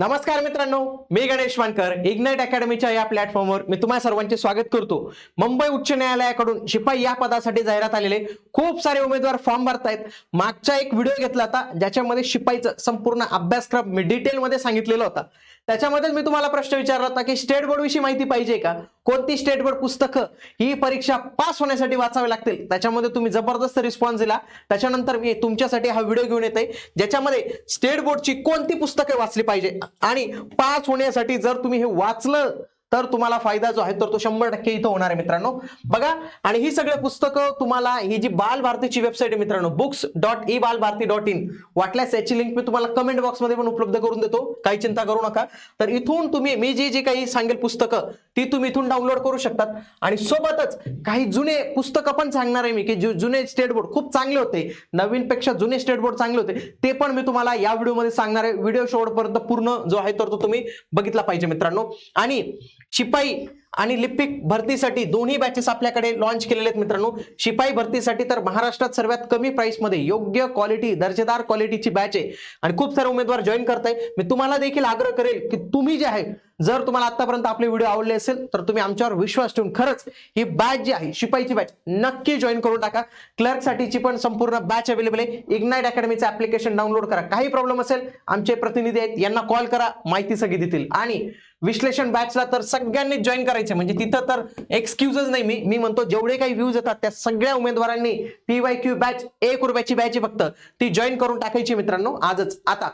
नमस्कार मित्रांनो, मी गणेश वानकर इग्नाइट अकॅडमीच्या या प्लॅटफॉर्मवर मी तुम्हा सर्वांचे स्वागत करतो। मुंबई उच्च न्यायालयाकडून शिपाई या पदासाठी जाहिरात आलेले खूप सारे उमेदवार फॉर्म भरतायत। मागचा एक व्हिडिओ घेतला होता ज्याच्यामध्ये शिपाईचा संपूर्ण अभ्यासक्रम मी डिटेल मध्ये सांगितलेला होता। त्याच्यामध्ये मी तुम्हाला प्रश्न विचारला होता की स्टेट बोर्ड विषयी माहिती पाहिजे का, कोणती स्टेट बोर्ड पुस्तकं ही परीक्षा पास होण्यासाठी वाचावी लागतील। त्याच्यामध्ये तुम्ही जबरदस्त रिस्पॉन्स दिला। त्याच्यानंतर मी तुमच्यासाठी हा व्हिडिओ घेऊन येते ज्याच्यामध्ये स्टेट बोर्डची कोणती पुस्तके वाचली पाहिजे आणि पास होण्यासाठी जर तुम्ही हे वाचलं तर तुम्हाला फायदा जो आहे तर तो 100% इथं होणार आहे मित्रांनो। बघा, आणि ही सगळे पुस्तकं तुम्हाला ही जी बाल भारतीची वेबसाईट आहे मित्रांनो, books.ebalbharati.in, वाटल्यास याची लिंक मी तुम्हाला कमेंट बॉक्स मध्ये पण उपलब्ध करून देतो, काही चिंता करू नका। तर इथून तुम्ही मी जी काही सांगेल पुस्तकं ती तुम्ही इथून डाउनलोड करू शकतात आणि सोबतच काही जुने पुस्तकं पण सांगणार आहे मी की जुने स्टेट बोर्ड खूप चांगले होते, नवीन पेक्षा जुने स्टेट बोर्ड चांगले होते, ते पण मी तुम्हाला या व्हिडिओ मध्ये सांगणार आहे। व्हिडिओ शेवटपर्यंत पूर्ण जो आहे तर तो तुम्ही बघितला पाहिजे मित्रांनो। आणि शिपाई आणि लिपिक भरतीसाठी दोन्ही बॅचेस आपल्याकडे लॉन्च केलेले आहेत मित्रांनो। शिपाई भरतीसाठी तर महाराष्ट्रात सर्वात कमी प्राइस मध्ये योग्य क्वालिटी, दर्जेदार क्वालिटीची बॅच आहे आणि खूप सारे उमेदवार जॉईन करताय। मी तुम्हाला देखील आग्रह करेल की तुम्ही जे आहे, जर तुम्हाला आतापर्यंत आपले व्हिडिओ आवडले असेल तर तुम्ही आमच्यावर विश्वास ठेवून खरंच ही बॅच जी आहे शिपाईची बॅच नक्की जॉईन करून टाका। क्लर्क साठीची पण संपूर्ण बॅच अवेलेबल आहे। इग्नाइट अकॅडमीचं ऍप्लिकेशन डाउनलोड करा, काही प्रॉब्लेम असेल आमचे प्रतिनिधी आहेत यांना कॉल करा, माहिती सगळी देतील। आणि विश्लेषण बॅचला तर सगळ्यांनी जॉईन करायचे, म्हणजे तिथं तर एक्सक्यूजेस नाही। मी म्हणतो जेवढे काही व्ह्यूज येतात त्या सगळ्या उमेदवारांनी PYQ बॅच 1 रुपयाची बॅच आहे फक्त, ती जॉईन करून टाकायची मित्रांनो आजच। आता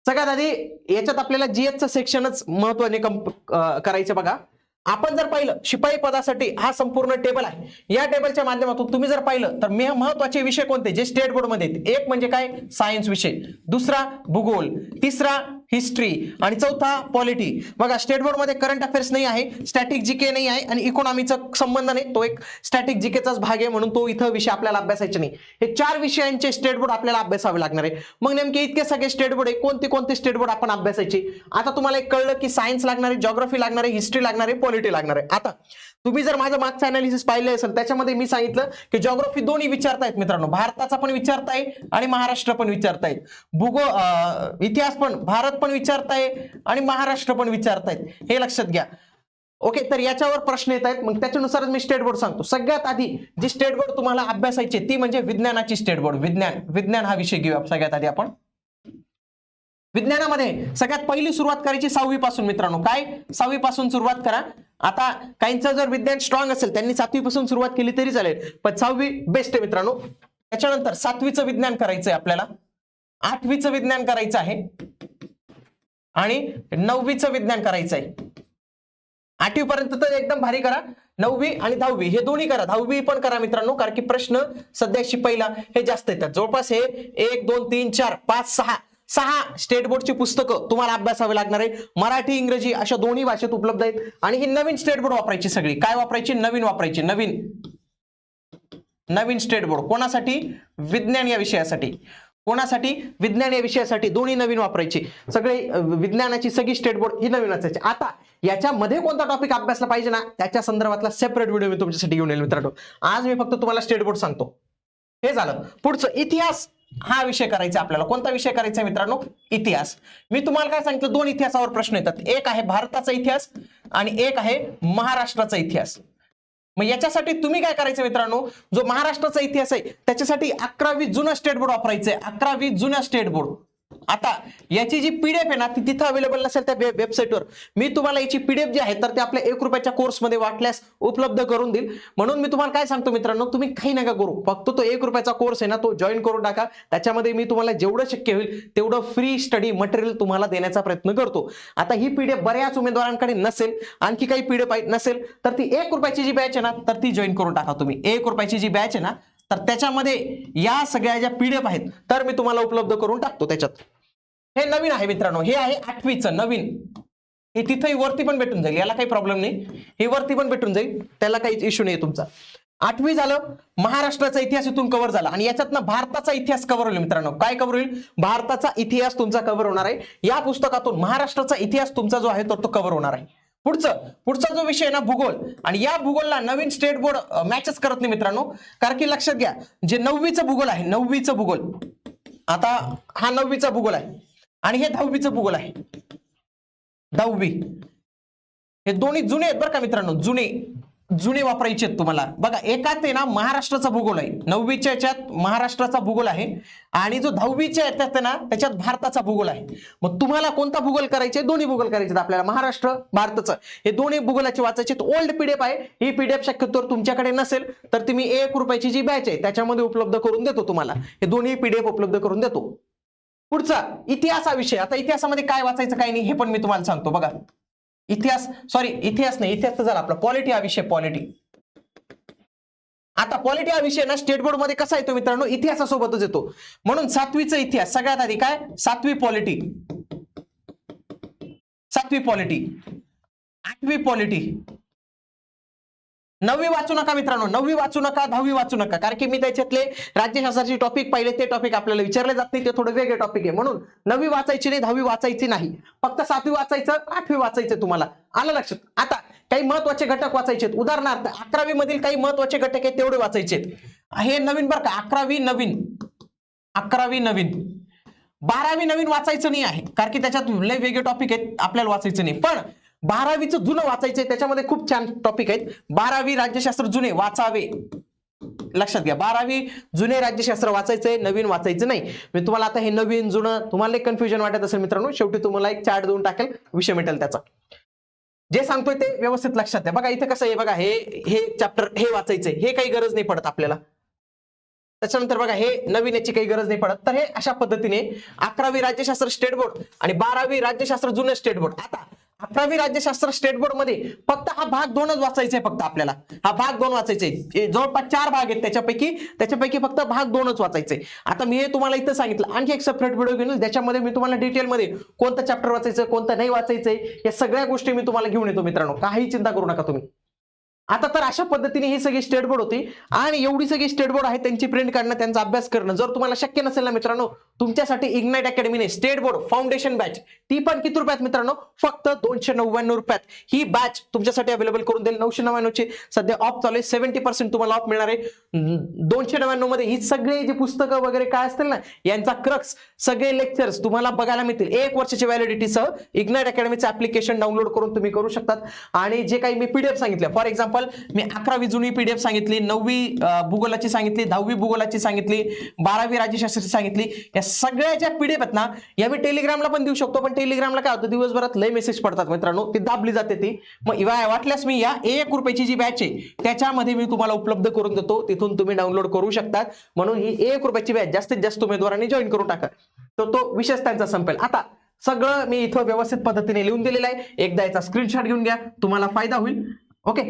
सगळ्यात आधी याच्यात आपल्याला जीएसचं सेक्शनच महत्त्वाने करायचं। बघा, आपण जर पाहिलं शिपाई पदासाठी हा संपूर्ण टेबल आहे, या टेबलच्या माध्यमातून तुम्ही जर पाहिलं तर महत्त्वाचे विषय कोणते जे स्टेट बोर्ड मध्ये आहेत, एक म्हणजे काय सायन्स विषय, दुसरा भूगोल, तिसरा हिस्ट्री आणि चौथा पॉलिटी। बघा, स्टेट बोर्ड मध्ये करंट अफेअर्स नाही आहे, स्टॅटिक जीके नाही आहे आणि इकॉनॉमीचा संबंध नाही, तो एक स्टॅटिक जीकेचाच भाग आहे म्हणून तो इथं विषय आपल्याला अभ्यासायचे नाही। हे 4 विषयांचे स्टेट बोर्ड आपल्याला अभ्यासावे लागणार आहे। मग नेमके इतके सगळे स्टेट बोर्ड आहे, कोणते कोणते स्टेट बोर्ड आपण अभ्यासायचे? आता तुम्हाला एक कळलं की सायन्स लागणार आहे, जिओग्राफी लागणार आहे, हिस्ट्री लागणार आहे, पॉलिटी लागणार आहे। आता तुम्ही जर माझं मागचं अनालिसिस पाहिलं असेल त्याच्यामध्ये मी सांगितलं की जिओग्राफी दोन्ही विचारतायत मित्रांनो, भारताचा पण विचारताय आणि महाराष्ट्र पण विचारतायत, इतिहास पण भारत पण विचारताय आणि महाराष्ट्र पण विचारतायत, हे लक्षात घ्या। ओके, तर याच्यावर प्रश्न येत आहेत, मग त्याच्यानुसारच मी स्टेट बोर्ड सांगतो। सगळ्यात आधी जी स्टेट बोर्ड तुम्हाला अभ्यासायची ती म्हणजे विज्ञानाची स्टेट बोर्ड। विज्ञान हा विषय घेऊया सगळ्यात आधी आपण। विज्ञानामध्ये सगळ्यात पहिली सुरुवात करायची 6वी पासून मित्रांनो। काय 6वी पासून सुरुवात करा। आता काहींचं जर विज्ञान स्ट्रॉंग असेल त्यांनी 7वी पासून सुरुवात केली तरी चालेल, पण 6वी बेस्ट आहे मित्रांनो। त्याच्यानंतर 7वीचं विज्ञान करायचंय आपल्याला, 8वीचं विज्ञान करायचं आहे आणि 9वीचं विज्ञान करायचं आहे। 8वी पर्यंत तर एकदम भारी करा, 9वी आणि 10वी हे दोन्ही करा, 10वी पण करा मित्रांनो, कारण की प्रश्न सध्या शिपाईला हे जास्त येतात। जवळपास हे 1 2 3 4 5 6 स्टेट बोर्डची पुस्तकं तुम्हाला अभ्यासावे लागणार आहे। मराठी इंग्रजी अशा दोन्ही भाषेत उपलब्ध आहेत आणि ही नवीन स्टेट बोर्ड वापरायची, सगळी काय वापरायची? नवीन वापरायची, नवीन स्टेट बोर्ड। कोणासाठी? विज्ञान या विषयासाठी। कोणासाठी? विज्ञान या विषयासाठी दोन्ही नवीन वापरायची, सगळे विज्ञानाची सगळी स्टेट बोर्ड ही नवीन असायची। आता याच्यामध्ये कोणता टॉपिक अभ्यासला पाहिजे ना त्याच्या संदर्भातला सेपरेट व्हिडिओ मी तुमच्यासाठी घेऊन येईल मित्रांनो। आज मी फक्त तुम्हाला स्टेट बोर्ड सांगतो। हे झालं। पुढचं इतिहास हा विषय करायचा आपल्याला। कोणता विषय करायचा मित्रांनो? इतिहास। मी तुम्हाला काय सांगितलं, 2 इतिहासावर प्रश्न येतात, एक आहे भारताचा इतिहास आणि एक आहे महाराष्ट्राचा इतिहास। मग याच्यासाठी तुम्ही काय करायचं मित्रांनो, जो महाराष्ट्राचा इतिहास आहे त्याच्यासाठी 11वी जुना स्टेट बोर्ड वापरायचंय, 11वी जुना स्टेट बोर्ड। आता याची जी पीडीएफ आहे ना ती तिथं अवेलेबल नसेल त्या वेबसाईटवर, मी तुम्हाला याची पीडीएफ जी आहे तर ते आपल्या 1 रुपयाच्या कोर्समध्ये वाटल्यास उपलब्ध करून देईल। म्हणून मी तुम्हाला काय सांगतो मित्रांनो, तुम्ही काही नका करू, फक्त तो 1 रुपयाचा कोर्स आहे ना तो जॉईन करून टाका। त्याच्यामध्ये मी तुम्हाला जेवढं शक्य होईल तेवढं फ्री स्टडी मटेरियल तुम्हाला देण्याचा प्रयत्न करतो। आता ही पीडीएफ बऱ्याच उमेदवारांकडे नसेल, आणखी काही पीडीएफ नसेल तर ती 1 रुपयाची जी बॅच आहे ना तर ती जॉईन करून टाका तुम्ही। 1 रुपयाची जी बॅच आहे ना तर त्याच्यामध्ये या सगळ्या ज्या पीडीएफ आहेत तर मी तुम्हाला उपलब्ध करून टाकतो त्याच्यात। हे नवीन आहे मित्रांनो, हे आहे 8वीचं नवीन, हे तिथंही वरती पण भेटून जाईल, याला काही प्रॉब्लेम नाही, हे वरती पण भेटून जाईल, त्याला काही इश्यू नाही तुमचा। 8वी झालं, महाराष्ट्राचा इतिहास इथून कव्हर झाला आणि याच्यातनं भारताचा इतिहास कव्हर होईल मित्रांनो। काय कव्हर होईल? भारताचा इतिहास तुमचा कव्हर होणार आहे। या पुस्तकातून महाराष्ट्राचा इतिहास तुमचा जो आहे तो कव्हर होणार आहे। पुढचा जो विषय आहे ना भूगोल, आणि या भूगोलला नवीन स्टेट बोर्ड मॅचच करत नाही मित्रांनो, कारण की लक्षात घ्या जे 9वीचं भूगोल आहे, 9वीचं भूगोल, आता हा 9वीचा भूगोल आहे आणि हे 10वीचं भूगोल आहे। 10वी हे दोन्ही जुने आहेत बरं का मित्रांनो, जुने जुने वापरायचे आहेत तुम्हाला. बघा एकात आहे ना महाराष्ट्राचा भूगोल आहे, 9वीच्या याच्यात महाराष्ट्राचा भूगोल आहे आणि जो 10वीच्या याच्यात आहे ना त्याच्यात भारताचा भूगोल आहे. मग तुम्हाला कोणता भूगोल करायचे? दोन्ही भूगोल करायचे आपल्याला, महाराष्ट्र भारताचं. हे दोन्ही भूगोलाचे वाचायचे. ओल्ड पीडीएफ आहे, ही पीडीएफ शक्यतो तुमच्याकडे नसेल तर तुम्ही 1 रुपयाची जी बॅच आहे त्याच्यामध्ये उपलब्ध करून देतो तुम्हाला. हे दोन्ही पीडीएफ उपलब्ध करून देतो. पुढचा इतिहास हा विषय. आता इतिहासामध्ये काय वाचायचं काय नाही हे पण मी तुम्हाला सांगतो. बघा इतिहास, सॉरी इतिहास नाही, इतिहास तर झाला आपला. पॉलिटी हा विषय, पॉलिटी. आता पॉलिटी हा विषय ना स्टेट बोर्ड मध्ये कसा येतो मित्रांनो, इतिहासासोबतच येतो. म्हणून 7वीचा इतिहास सगळ्यात आधी काय, 7वी पॉलिटी, 7वी पॉलिटी, 8वी पॉलिटी. 9वी वाचू नका मित्रांनो, 9वी वाचू नका, 10वी वाचू नका, कारण की मी त्याच्यातले राज्यशास्त्राचे टॉपिक पाहिले, ते टॉपिक आपल्याला विचारले जात नाही, ते थोडे वेगळे टॉपिक आहे. म्हणून 9वी वाचायची नाही, 10वी वाचायची नाही, फक्त 7वी वाचायचं, 8वी वाचायचं. तुम्हाला आलं लक्षात? आता काही महत्वाचे घटक वाचायचे. उदाहरणार्थ 11वी मधील काही महत्वाचे घटक आहेत तेवढे वाचायचे. हे नवीन बरं का, 11वी नवीन, 11वी नवीन. 12वी नवीन वाचायचं नाही आहे, कारण की त्याच्यात लय वेगळे टॉपिक आहेत, आपल्याला वाचायचं नाही. पण 12वीचं जुनं वाचायचंय, त्याच्यामध्ये खूप छान टॉपिक आहेत. 12वी राज्यशास्त्र जुने वाचावे, लक्षात घ्या. 12वी जुने राज्यशास्त्र वाचायचंय, नवीन वाचायचं नाही. मी तुम्हाला आता हे नवीन जुनं तुम्हाला एक कन्फ्युजन वाटत असेल मित्रांनो, शेवटी तुम्हाला एक चार्ट देऊन टाकेल, विषय मिटेल त्याचा. जे सांगतोय ते व्यवस्थित लक्षात द्या. बघा इथे कसं आहे, बघा हे चॅप्टर हे वाचायचंय, हे काही गरज नाही पडत आपल्याला. त्याच्यानंतर बघा हे नवीन याची काही गरज नाही पडत. तर हे अशा पद्धतीने 11वी राज्यशास्त्र स्टेट बोर्ड आणि 12वी राज्यशास्त्र जुने स्टेट बोर्ड. आता 11वी राज्यशास्त्र स्टेट बोर्ड मध्ये फक्त हा भाग 2च वाचायचा आहे. फक्त आपल्याला हा भाग 2 वाचायचा आहे. जवळपास 4 भाग आहेत त्याच्यापैकी फक्त भाग 2च वाचायचे. आता मी हे तुम्हाला इथं सांगितलं. आणखी एक सेपरेट व्हिडिओ घेऊन ज्याच्यामध्ये मी तुम्हाला डिटेलमध्ये कोणतं चॅप्टर वाचायचं, कोणतं नाही वाचायचंय, या सगळ्या गोष्टी मी तुम्हाला घेऊन येतो मित्रांनो, काही चिंता करू नका तुम्ही. आता तर अशा पद्धतीने ही सगळी स्टेट बोर्ड होती आणि एवढी सगळी स्टेट बोर्ड आहे, त्यांची प्रिंट काढणं, त्यांचा अभ्यास करणं जर तुम्हाला शक्य नसेल ना मित्रांनो, तुमच्यासाठी इग्नाइट अकॅडमीने स्टेट बोर्ड फाउंडेशन बॅच, ती पण किती रुपयात मित्रांनो, फक्त 299 रुपयात ही बॅच तुमच्यासाठी अवेलेबल करून देईल. 999 ची सध्या ऑफ चालू आहे, 70% तुम्हाला ऑफ मिळणार आहे. 299 मध्ये ही सगळे जे पुस्तकं वगैरे काय असतील ना, यांचा क्रक्स, सगळे लेक्चर्स तुम्हाला बघायला मिळतील. 1 वर्षाची व्हॅलिडिटीसह इग्नाइट अकॅडमीचं ऍप्लिकेशन डाउनलोड करून तुम्ही करू शकतात. आणि जे काही मी पीडीएफ सांगितले, फॉर एक्झाम्पल मी 11वी जुनी पीडीएफ सांगितली, 9वी भूगोलाची सांगितली, 10वी भूगोलाची सांगितली, 12वी राज्यशास्त्राची सांगितली, या सगळ्या ज्या पीडीएफ आहेत ना, या मी टेलिग्रामला पण देऊ शकतो. पण टेलिग्रामला काय होतं, दिवसभरात लय मेसेज पडतात मित्रांनो, ती दाबली जाते ती. मग वाटल्यास मी या 1 रुपयाची जी बॅच आहे त्याच्यामध्ये मी तुम्हाला उपलब्ध करून देतो, तिथून तुम्ही डाउनलोड करू शकतात. म्हणून ही 1 रुपयाची बॅच जास्तीत जास्त उमेदवारांनी जॉईन करून टाका, तर तो विषय त्यांचा संपेल. आता सगळं मी इथं व्यवस्थित पद्धतीने लिहून दिलेलं आहे, एकदा याचा स्क्रीनशॉट घेऊन घ्या, तुम्हाला फायदा होईल. ओके,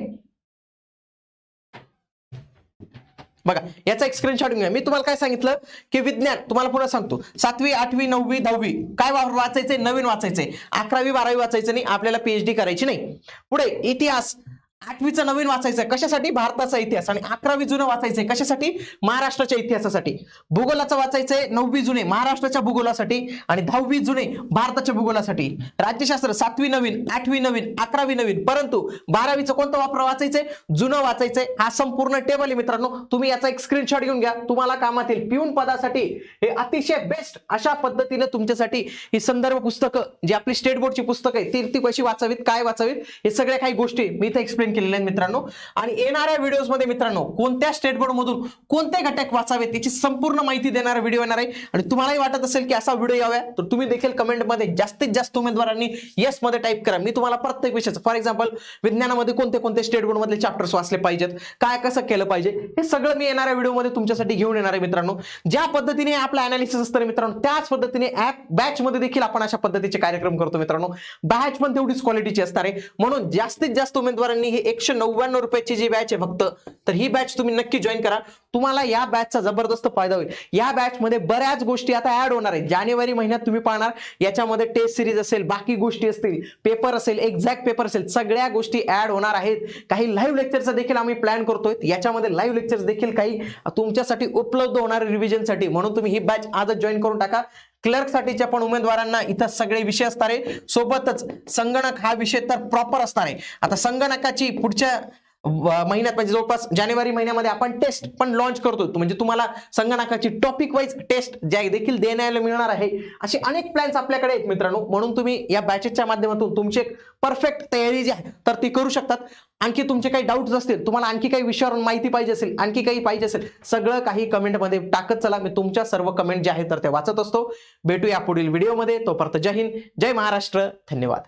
बघा याचा एक स्क्रीनशॉट घ्या. मी तुम्हाला काय सांगितलं की विज्ञान, तुम्हाला पुन्हा सांगतो, 7वी 8वी 9वी 10वी काय वाचायचंय, नवीन वाचायचंय. 11वी 12वी वाचायचं नाही, आपल्याला पीएचडी करायची नाही. पुढे इतिहास 8वीचं नवीन वाचायचंय, कशासाठी, भारताचा इतिहास. आणि 11वी जुनं वाचायचंय, कशासाठी, महाराष्ट्राच्या इतिहासासाठी. भूगोलाचं वाचायचंय 9वी जुने महाराष्ट्राच्या भूगोलासाठी आणि 10वी जुने भारताच्या भूगोलासाठी. राज्यशास्त्र 7वी नवीन, 8वी नवीन, 11वी नवीन, परंतु 12वीचं कोणतं वाचायचंय, जुनं वाचायचंय. हा संपूर्ण टेबल आहे मित्रांनो, तुम्ही याचा एक स्क्रीनशॉट घेऊन घ्या, तुम्हाला कामात येईल. पिऊन पदासाठी हे अतिशय बेस्ट अशा पद्धतीने तुमच्यासाठी ही संदर्भ पुस्तकं, जी आपली स्टेट बोर्डची पुस्तकं आहे, ती कशी वाचावीत, काय वाचावीत, हे सगळ्या काही गोष्टी मी इथे एक्सप्लेन केलेले आहेत मित्रांनो. आणि येणाऱ्या व्हिडिओज मध्ये मित्रांनो कोणत्या स्टेट बोर्ड मधून कोणते घटक वाचावेत याची संपूर्ण माहिती देणारा व्हिडिओ येणार आहे. आणि तुम्हालाही वाटत असेल की असा व्हिडिओ यावा, तर तुम्ही देखील कमेंट मध्ये जास्तीत जास्त उमेदवारांनी येस मध्ये टाईप करा. मी तुम्हाला प्रत्येक विषयाचं, फॉर एक्झाम्पल विज्ञानामध्ये कोणते कोणते स्टेट बोर्ड मधले चॅप्टर्स वाचले पाहिजेत, काय कसं केलं पाहिजे, हे सगळं मी येणाऱ्या व्हिडिओ मध्ये तुमच्यासाठी घेऊन येणार आहे मित्रांनो. ज्या पद्धतीने आपलं अनालिसिस असतं मित्रांनो, त्याच पद्धतीने बॅच मध्ये देखील आपण अशा पद्धतीचे कार्यक्रम करतो मित्रांनो. बॅच पण तेवढीच क्वालिटीची असणार आहे. म्हणून जास्तीत जास्त उमेदवारांनी ही 199 रुपयाची जी बॅच आहे फक्त, तर ही बॅच तुम्ही नक्की जॉईन करा. तुम्हाला या बॅचचा जबरदस्त फायदा होईल. या बॅच मध्ये बऱ्याच गोष्टी आता ऍड होणार आहेत. जानेवारी महिन्यात तुम्ही पाहणार, याच्यामध्ये टेस्ट सिरीज असेल, बाकी गोष्टी असतील, पेपर असेल, एक्झॅक्ट पेपर असेल, सगळ्या गोष्टी ऍड होणार आहेत. काही लाईव्ह लेक्चरचा देखील आम्ही प्लॅन करतोय. याच्यामध्ये लाईव्ह लेक्चर्स देखील काही तुमच्यासाठी उपलब्ध होणार रिव्हिजनसाठी. म्हणून तुम्ही ही बॅच आजच जॉईन करून टाका. क्लर्क साठीच्या पण उमेदवारांना इथं सगळे विषय असणार आहे. सोबतच संगणक हा विषय तर प्रॉपर असणार आहे. आता संगणकाची पुढच्या महिन्यात म्हणजे जवळपास जानेवारी महिन्यामध्ये आपण टेस्ट पण लॉन्च करतो, म्हणजे तुम्हाला संगणकाची टॉपिक वाईज टेस्ट ज्या देखील देण्याला मिळणार आहे. असे अनेक प्लॅन्स आपल्याकडे आहेत मित्रांनो, म्हणून तुम्ही या बॅचेसच्या माध्यमातून तुमची परफेक्ट तयारी जी आहे तर ती करू शकतात. आणखी तुमचे काही डाऊट्स असतील, तुम्हाला आणखी काही विषयावर माहिती पाहिजे असेल, आणखी काही पाहिजे असेल, सगळं काही कमेंटमध्ये टाकत चला. मी तुमच्या सर्व कमेंट जे आहेत तर ते वाचत असतो. भेटूया पुढील व्हिडिओमध्ये. तोपर्यंत जय हिंद, जय महाराष्ट्र, धन्यवाद.